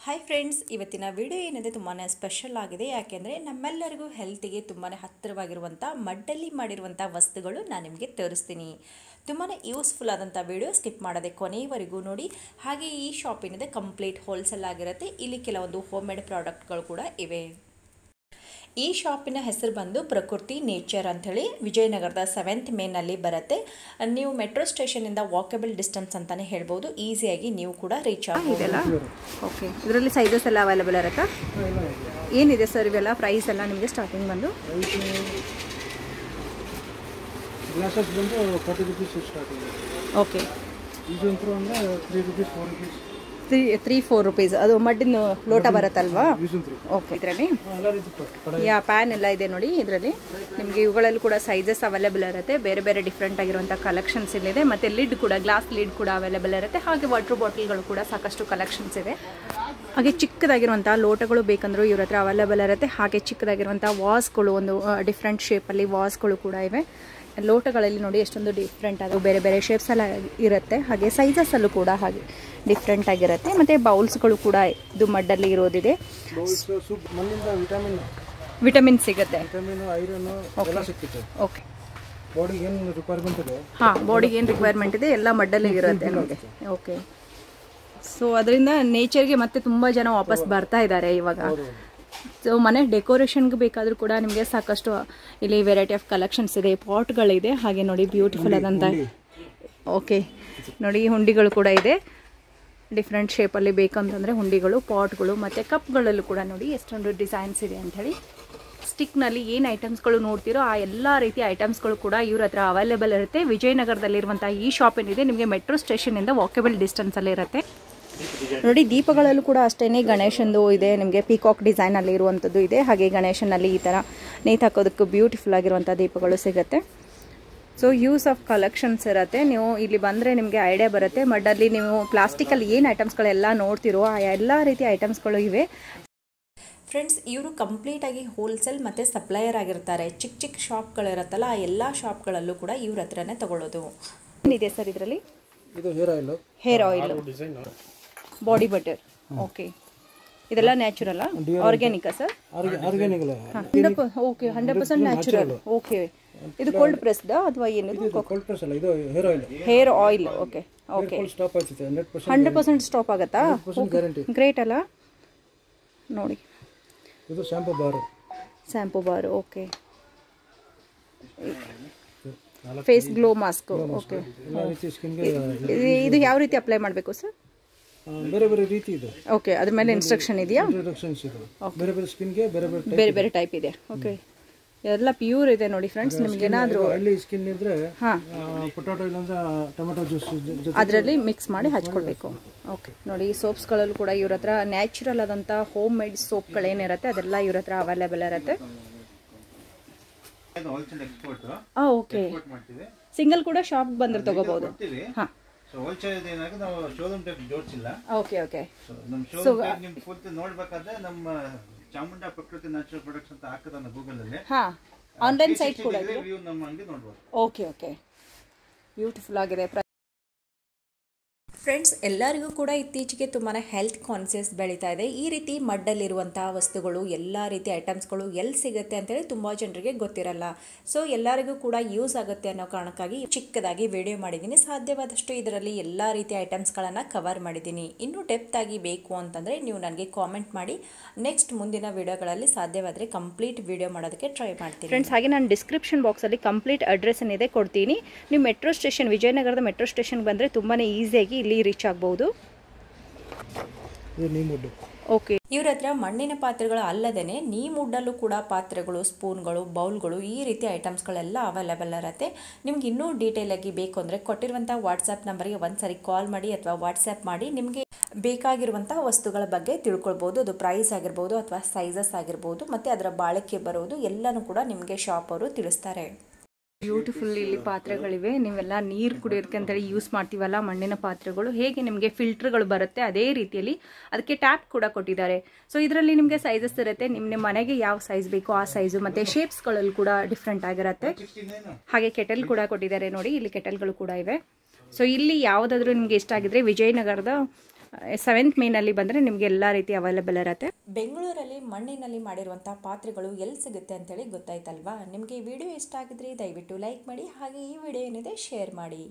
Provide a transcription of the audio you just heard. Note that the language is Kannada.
ಹಾಯ್ ಫ್ರೆಂಡ್ಸ್, ಇವತ್ತಿನ ವಿಡಿಯೋ ಏನಿದೆ ತುಂಬಾ ಸ್ಪೆಷಲ್ ಆಗಿದೆ. ಯಾಕೆಂದರೆ ನಮ್ಮೆಲ್ಲರಿಗೂ ಹೆಲ್ತಿಗೆ ತುಂಬಾ ಹತ್ತಿರವಾಗಿರುವಂಥ ಮಡ್ಡಲ್ಲಿ ಮಾಡಿರುವಂಥ ವಸ್ತುಗಳು ನಾನು ನಿಮಗೆ ತೋರಿಸ್ತೀನಿ. ತುಂಬಾ ಯೂಸ್ಫುಲ್ ಆದಂಥ ವಿಡಿಯೋ, ಸ್ಕಿಪ್ ಮಾಡದೆ ಕೊನೆಯವರೆಗೂ ನೋಡಿ. ಹಾಗೆ ಈ ಶಾಪ್ ಏನಿದೆ ಕಂಪ್ಲೀಟ್ ಹೋಲ್ಸೇಲ್ ಆಗಿರುತ್ತೆ. ಇಲ್ಲಿ ಕೆಲವೊಂದು ಹೋಮ್ ಮೇಡ್ ಪ್ರಾಡಕ್ಟ್ಗಳು ಕೂಡ ಇವೆ. ಈ ಶಾಪಿನ ಹೆಸರು ಬಂದು ಪ್ರಕೃತಿ ನೇಚರ್ ಅಂಥೇಳಿ ವಿಜಯನಗರದ 7th ಮೇನಲ್ಲಿ ಬರುತ್ತೆ. ನೀವು ಮೆಟ್ರೋ ಸ್ಟೇಷನಿಂದ ವಾಕಬಲ್ ಡಿಸ್ಟೆನ್ಸ್ ಅಂತಲೇ ಹೇಳ್ಬೋದು. ಈಸಿಯಾಗಿ ನೀವು ಕೂಡ ರೀಚ್ ಆಗ್ಬೋದಲ್ಲ. ಓಕೆ, ಇದರಲ್ಲಿ ಸೈಜಸ್ ಎಲ್ಲ ಅವೈಲೇಬಲ್ ಇರುತ್ತಾ? ಏನಿದೆ ಸರ್ ಇವೆಲ್ಲ ಪ್ರೈಸ್ ಎಲ್ಲ ನಿಮಗೆ ಸ್ಟಾರ್ಟಿಂಗ್ ಬಂದು? Okay, 3-4 rupees. ಅದು ಮಡ್ಡಿನ ಲೋಟ ಬರುತ್ತಲ್ವಾ? ಓಕೆ, ಇದರಲ್ಲಿ ಪ್ಯಾನ್ ಎಲ್ಲ ಇದೆ ನೋಡಿ. ಇದರಲ್ಲಿ ನಿಮಗೆ ಇವುಗಳಲ್ಲಿ ಕೂಡ ಸೈಜಸ್ ಅವೈಲೇಬಲ್ ಇರುತ್ತೆ. ಬೇರೆ ಬೇರೆ ಡಿಫ್ರೆಂಟ್ ಆಗಿರುವಂಥ ಕಲೆಕ್ಷನ್ಸ್ ಇಲ್ಲಿದೆ. ಮತ್ತು ಲಿಡ್ ಕೂಡ, ಗ್ಲಾಸ್ ಲಿಡ್ ಕೂಡ ಅವೈಲೇಬಲ್ ಇರುತ್ತೆ. ಹಾಗೆ ವಾಟರ್ ಬಾಟಲ್ಗಳು ಕೂಡ ಸಾಕಷ್ಟು ಕಲೆಕ್ಷನ್ಸ್ ಇದೆ. ಹಾಗೆ ಚಿಕ್ಕದಾಗಿರುವಂಥ ಲೋಟಗಳು ಬೇಕಂದ್ರೂ ಇವ್ರ ಹತ್ರ ಅವೈಲೇಬಲ್ ಇರುತ್ತೆ. ಹಾಗೆ ಚಿಕ್ಕದಾಗಿರುವಂಥ ವಾಸ್ಗಳು, ಒಂದು ಡಿಫ್ರೆಂಟ್ ಶೇಪಲ್ಲಿ ವಾಸ್ಗಳು ಕೂಡ ಇವೆ. ಲೋಟಗಳಲ್ಲಿ ನೋಡಿ ಎಷ್ಟೊಂದು ಡಿಫ್ರೆಂಟ್ ಆಗಿ ಬೇರೆ ಬೇರೆ ಶೇಪ್ಸ್ ಎಲ್ಲ ಇರುತ್ತೆ. ಹಾಗೆ ಸೈಜಸ್ಸಲ್ಲೂ ಕೂಡ ಹಾಗೆ ಡಿಫ್ರೆಂಟ್ ಆಗಿರುತ್ತೆ. ಮತ್ತು ಬೌಲ್ಸ್ಗಳು ಕೂಡ ಇದು ಮಡ್ಡಲ್ಲಿ ಇರೋದಿದೆ. ವಿಟಮಿನ್ ಸಿಗುತ್ತೆ. ಓಕೆ, ಹಾಂ, ಬಾಡಿಗೆ ಏನು ರಿಕ್ವೈರ್ಮೆಂಟ್ ಇದೆ ಎಲ್ಲ ಮಡ್ಡಲ್ಲಿ ಇರುತ್ತೆ ನೋಡಿ. ಓಕೆ, ಸೊ ಅದರಿಂದ ನೇಚರ್ಗೆ ಮತ್ತೆ ತುಂಬ ಜನ ವಾಪಸ್ ಬರ್ತಾ ಇದ್ದಾರೆ ಇವಾಗ. ಸೊ ಮನೆ ಡೆಕೋರೇಷನ್ಗೆ ಬೇಕಾದರೂ ಕೂಡ ನಿಮಗೆ ಸಾಕಷ್ಟು ಇಲ್ಲಿ ವೆರೈಟಿ ಆಫ್ ಕಲೆಕ್ಷನ್ಸ್ ಇದೆ. ಪಾಟ್ಗಳಿದೆ. ಹಾಗೆ ನೋಡಿ ಬ್ಯೂಟಿಫುಲ್ ಆದಂಥ, ಓಕೆ ನೋಡಿ ಹುಂಡಿಗಳು ಕೂಡ ಇದೆ. ಡಿಫ್ರೆಂಟ್ ಶೇಪಲ್ಲಿ ಬೇಕಂತಂದರೆ ಹುಂಡಿಗಳು, ಪಾಟ್ಗಳು ಮತ್ತು ಕಪ್ಗಳಲ್ಲೂ ಕೂಡ ನೋಡಿ ಎಷ್ಟೊಂದು ಡಿಸೈನ್ಸ್ ಇದೆ ಅಂಥೇಳಿ. ಸ್ಟಿಕ್ನಲ್ಲಿ ಏನು ಐಟಮ್ಸ್ಗಳು ನೋಡ್ತೀರೋ ಆ ಎಲ್ಲ ರೀತಿಯ ಐಟಮ್ಸ್ಗಳು ಕೂಡ ಇವ್ರ ಹತ್ರ ಅವೈಲೇಬಲ್ ಇರುತ್ತೆ. ವಿಜಯನಗರದಲ್ಲಿರುವಂಥ ಈ ಶಾಪ್ ಏನಿದೆ ನಿಮಗೆ ಮೆಟ್ರೋ ಸ್ಟೇಷನಿಂದ ವಾಕಬಲ್ ಡಿಸ್ಟೆನ್ಸಲ್ಲಿ ಇರುತ್ತೆ. ನೋಡಿ ದೀಪಗಳಲ್ಲೂ ಕೂಡ ಅಷ್ಟೇ ಗಣೇಶಂದು ಇದೆ. ನಿಮಗೆ ಪೀಕಾಕ್ ಡಿಸೈನಲ್ಲಿ ಇರುವಂಥದ್ದು ಇದೆ. ಹಾಗೆ ಗಣೇಶನಲ್ಲಿ ಈ ಥರ ನೇತು ಹಾಕೋದಕ್ಕೆ ಬ್ಯೂಟಿಫುಲ್ ಆಗಿರುವಂಥ ದೀಪಗಳು ಸಿಗುತ್ತೆ. ಸೊ ಯೂಸ್ ಆಫ್ ಕಲೆಕ್ಷನ್ಸ್ ಇರುತ್ತೆ. ನೀವು ಇಲ್ಲಿ ಬಂದರೆ ನಿಮಗೆ ಐಡಿಯಾ ಬರುತ್ತೆ. ಮಡ್ಡಲ್ಲಿ ನೀವು ಪ್ಲಾಸ್ಟಿಕಲ್ಲಿ ಏನು ಐಟಮ್ಸ್ಗಳೆಲ್ಲ ನೋಡ್ತಿರೋ ಆ ಎಲ್ಲ ರೀತಿಯ ಐಟಮ್ಸ್ಗಳು ಇವೆ. ಫ್ರೆಂಡ್ಸ್, ಇವರು ಕಂಪ್ಲೀಟಾಗಿ ಹೋಲ್ಸೇಲ್ ಮತ್ತು ಸಪ್ಲೈಯರ್ ಆಗಿರ್ತಾರೆ. ಚಿಕ್ಕ ಚಿಕ್ಕ ಶಾಪ್ಗಳಿರುತ್ತಲ್ಲ ಆ ಎಲ್ಲ ಶಾಪ್ಗಳಲ್ಲೂ ಕೂಡ ಇವ್ರ ಹತ್ರನೇ ತಗೊಳ್ಳೋದು. ಏನಿದೆ ಸರ್ ಇದರಲ್ಲಿ? ಇದು hair oil, body butter. Okay, ಇದೆಲ್ಲ ನ್ಯಾಚುರಲ್ ಆರ್ಗ್ಯಾನಿಕಾ sir? Organic. Okay, 100% natural. Okay, ಇದು ಕೋಲ್ಡ್ ಪ್ರೆಸ್ಡ್ ಅಥವಾ ಏನಿದು? ಕೋಲ್ಡ್ ಪ್ರೆಸ್ ಅಲ್ಲ, ಇದು hair oil. Hair oil. Okay okay, stop ಆಗುತ್ತೆ. 100% ಸ್ಟಾಪ್ ಆಗುತ್ತಾ? ಗ್ರೇಟ್ ಅಲ್ಲ ನೋಡಿ. ಇದು shampoo bar. Okay, face glow mask. Okay, ಇದು ಯಾವ ರೀತಿ ಅಪ್ಲೈ ಮಾಡಬೇಕು ಸರ್? ಬೇರೆ ಬೇರೆ ರೀತಿ ಇದೆ. ಓಕೆ, ಅದ್ರ ಮೇಲೆ ಇನ್ಸ್ಟ್ರಕ್ಷನ್ ಇದೆಯಾ? ಇನ್ಸ್ಟ್ರಕ್ಷನ್ಸ್ ಇದೆ. ಬೇರೆ ಬೇರೆ ಸ್ಕಿನ್ಗೆ ಬೇರೆ ಬೇರೆ ಟೈಪ್ ಇದೆ. ಓಕೆ, ಎಲ್ಲ ಪ್ಯೂರ್ ಇದೆ ನೋಡಿ ಫ್ರೆಂಡ್ಸ್. ನಿಮ್ಗೆ ಏನಾದರೂ ಹಳ್ಳಿ ಸ್ಕಿನ್ ಇದ್ರೆ ಪೊಟ್ಯಾಟೊ ಇಲ್ಲಾಂದ್ರೆ ಟೊಮೆಟೊ ಜ್ಯೂಸ್ ಅದರಲ್ಲಿ ಮಿಕ್ಸ್ ಮಾಡಿ ಹಚ್ಕೊಳ್ಬೇಕು. ಓಕೆ, ನೋಡಿ ಸೋಪ್ಸ್ಗಳಲ್ಲೂ ಕೂಡ ಇವ್ರ ಹತ್ರ ನ್ಯಾಚುರಲ್ ಆದಂಥ ಹೋಮ್ ಮೇಡ್ ಸೋಪ್ಗಳೇನಿರುತ್ತೆ ಅದೆಲ್ಲ ಇವ್ರ ಹತ್ರ ಅವೈಲೇಬಲ್ ಇರುತ್ತೆ. ಓಕೆ, ಸಿಂಗಲ್ ಕೂಡ ಶಾಪ್ ಬಂದ್ರೆ ತಗೋಬಹುದು. ಹಾಂ, ಓಕೆ ಓಕೆ. ಸೊ ನೋಡ್ಬೇಕಾದ್ರೆ ನಮ್ಮ ಚಾಮುಂಡಾ ಪ್ರಕೃತಿ ನ್ಯಾಚುರಲ್ ಪ್ರಾಡಕ್ಟ್ಸ್ ಅಂತ ಹಾಕದನ್ನ ಗೂಗಲ್ ಅಲ್ಲಿ. ಹಾಂ, ಆನ್ಲೈನ್ ಸೈಟ್ ಕೂಡ ಇದೆ. ರಿವ್ಯೂ ನಮ್ಮ ಅಂಗಡಿ ನೋಡಬಹುದು. ಓಕೆ ಓಕೆ, ಬ್ಯೂಟಿಫುಲ್ ಆಗಿದೆ. ಫ್ರೆಂಡ್ಸ್, ಎಲ್ಲರಿಗೂ ಕೂಡ ಇತ್ತೀಚೆಗೆ ತುಂಬಾ ಹೆಲ್ತ್ ಕಾನ್ಸಿಯಸ್ ಬೆಳೀತಾ ಇದೆ. ಈ ರೀತಿ ಮಡ್ಡಲ್ಲಿರುವಂಥ ವಸ್ತುಗಳು, ಎಲ್ಲ ರೀತಿಯ ಐಟಮ್ಸ್ಗಳು ಎಲ್ಲಿ ಸಿಗುತ್ತೆ ಅಂತೇಳಿ ತುಂಬ ಜನರಿಗೆ ಗೊತ್ತಿರಲ್ಲ. ಸೊ ಎಲ್ಲರಿಗೂ ಕೂಡ ಯೂಸ್ ಆಗುತ್ತೆ ಅನ್ನೋ ಕಾರಣಕ್ಕಾಗಿ ಚಿಕ್ಕದಾಗಿ ವಿಡಿಯೋ ಮಾಡಿದ್ದೀನಿ. ಸಾಧ್ಯವಾದಷ್ಟು ಇದರಲ್ಲಿ ಎಲ್ಲ ರೀತಿಯ ಐಟಮ್ಸ್ಗಳನ್ನು ಕವರ್ ಮಾಡಿದ್ದೀನಿ. ಇನ್ನೂ ಡೆಪ್ತ್ ಆಗಿ ಬೇಕು ಅಂತಂದರೆ ನೀವು ನನಗೆ ಕಾಮೆಂಟ್ ಮಾಡಿ. ನೆಕ್ಸ್ಟ್ ಮುಂದಿನ ವಿಡಿಯೋಗಳಲ್ಲಿ ಸಾಧ್ಯವಾದರೆ ಕಂಪ್ಲೀಟ್ ವಿಡಿಯೋ ಮಾಡೋದಕ್ಕೆ ಟ್ರೈ ಮಾಡ್ತೀನಿ. ಫ್ರೆಂಡ್ಸ್, ಹಾಗೆ ನಾನು ಡಿಸ್ಕ್ರಿಪ್ಷನ್ ಬಾಕ್ಸಲ್ಲಿ ಕಂಪ್ಲೀಟ್ ಅಡ್ರೆಸ್ ಏನಿದೆ ಕೊಡ್ತೀನಿ. ನೀವು ಮೆಟ್ರೋ ಸ್ಟೇಷನ್, ವಿಜಯನಗರದ ಮೆಟ್ರೋ ಸ್ಟೇಷನ್ಗೆ ಬಂದರೆ ತುಂಬಾ ಈಸಿಯಾಗಿ ಇಲ್ಲಿ ರೀಚ್ ಆಗ್ಬಹುದು. ಓಕೆ, ಇವ್ರ ಹತ್ರ ಮಣ್ಣಿನ ಪಾತ್ರೆಗಳು ಅಲ್ಲದೇ ನೀಮುಡ್ಡಲ್ಲೂ ಕೂಡ ಪಾತ್ರೆಗಳು, ಸ್ಪೂನ್ಗಳು, ಬೌಲ್ಗಳು, ಈ ರೀತಿ ಐಟಮ್ಸ್ಗಳೆಲ್ಲ ಅವೈಲೇಬಲ್ ಇರುತ್ತೆ. ನಿಮ್ಗೆ ಇನ್ನೂ ಡೀಟೇಲ್ ಆಗಿ ಬೇಕು ಅಂದರೆ ಕೊಟ್ಟಿರುವಂಥ ವಾಟ್ಸಪ್ ನಂಬರ್ಗೆ ಒಂದ್ಸರಿ ಕಾಲ್ ಮಾಡಿ ಅಥವಾ ವಾಟ್ಸಪ್ ಮಾಡಿ ನಿಮಗೆ ಬೇಕಾಗಿರುವಂಥ ವಸ್ತುಗಳ ಬಗ್ಗೆ ತಿಳ್ಕೊಳ್ಬೋದು. ಅದು ಪ್ರೈಸ್ ಆಗಿರ್ಬೋದು ಅಥವಾ ಸೈಜಸ್ ಆಗಿರ್ಬೋದು ಮತ್ತು ಅದರ ಬಾಳಿಕೆ ಬರೋದು ಎಲ್ಲನೂ ಕೂಡ ನಿಮಗೆ ಶಾಪ್ ಅವರು ತಿಳಿಸ್ತಾರೆ. ಬ್ಯೂಟಿಫುಲ್ ಇಲ್ಲಿ ಪಾತ್ರೆಗಳಿವೆ. ನೀವೆಲ್ಲ ನೀರು ಕುಡಿಯೋದಕ್ಕೆ ಅಂತೇಳಿ ಯೂಸ್ ಮಾಡ್ತೀವಲ್ಲ ಮಣ್ಣಿನ ಪಾತ್ರೆಗಳು, ಹೇಗೆ ನಿಮಗೆ ಫಿಲ್ಟರ್ಗಳು ಬರುತ್ತೆ ಅದೇ ರೀತಿಯಲ್ಲಿ ಅದಕ್ಕೆ ಟ್ಯಾಪ್ ಕೂಡ ಕೊಟ್ಟಿದ್ದಾರೆ. ಸೊ ಇದರಲ್ಲಿ ನಿಮಗೆ ಸೈಜಸ್ ಇರುತ್ತೆ. ನಿಮ್ಮ ಮನೆಗೆ ಯಾವ ಸೈಜ್ ಬೇಕೋ ಆ ಸೈಜು, ಮತ್ತು ಶೇಪ್ಸ್ಗಳಲ್ಲಿ ಕೂಡ ಡಿಫ್ರೆಂಟ್ ಆಗಿರುತ್ತೆ. ಹಾಗೆ ಕೆಟಲ್ ಕೂಡ ಕೊಟ್ಟಿದ್ದಾರೆ ನೋಡಿ. ಇಲ್ಲಿ ಕೆಟಲ್ಗಳು ಕೂಡ ಇವೆ. ಸೊ ಇಲ್ಲಿ ಯಾವುದಾದ್ರೂ ನಿಮಗೆ ಇಷ್ಟ ಆಗಿದ್ರೆ ವಿಜಯನಗರದ 7th ಮೇನಲ್ಲಿ ಬಂದರೆ ನಿಮಗೆ ಎಲ್ಲ ರೀತಿ ಅವೈಲೇಬಲ್ ಇರುತ್ತೆ. ಬೆಂಗಳೂರಲ್ಲಿ ಮಣ್ಣಿನಲ್ಲಿ ಮಾಡಿರುವಂಥ ಪಾತ್ರೆಗಳು ಎಲ್ಲಿ ಸಿಗುತ್ತೆ ಅಂತೇಳಿ ಗೊತ್ತಾಯ್ತಲ್ವಾ? ನಿಮಗೆ ಈ ವಿಡಿಯೋ ಇಷ್ಟ ಆಗಿದ್ರೆ ದಯವಿಟ್ಟು ಲೈಕ್ ಮಾಡಿ, ಹಾಗೆ ಈ ವಿಡಿಯೋ ಏನಿದೆ ಶೇರ್ ಮಾಡಿ.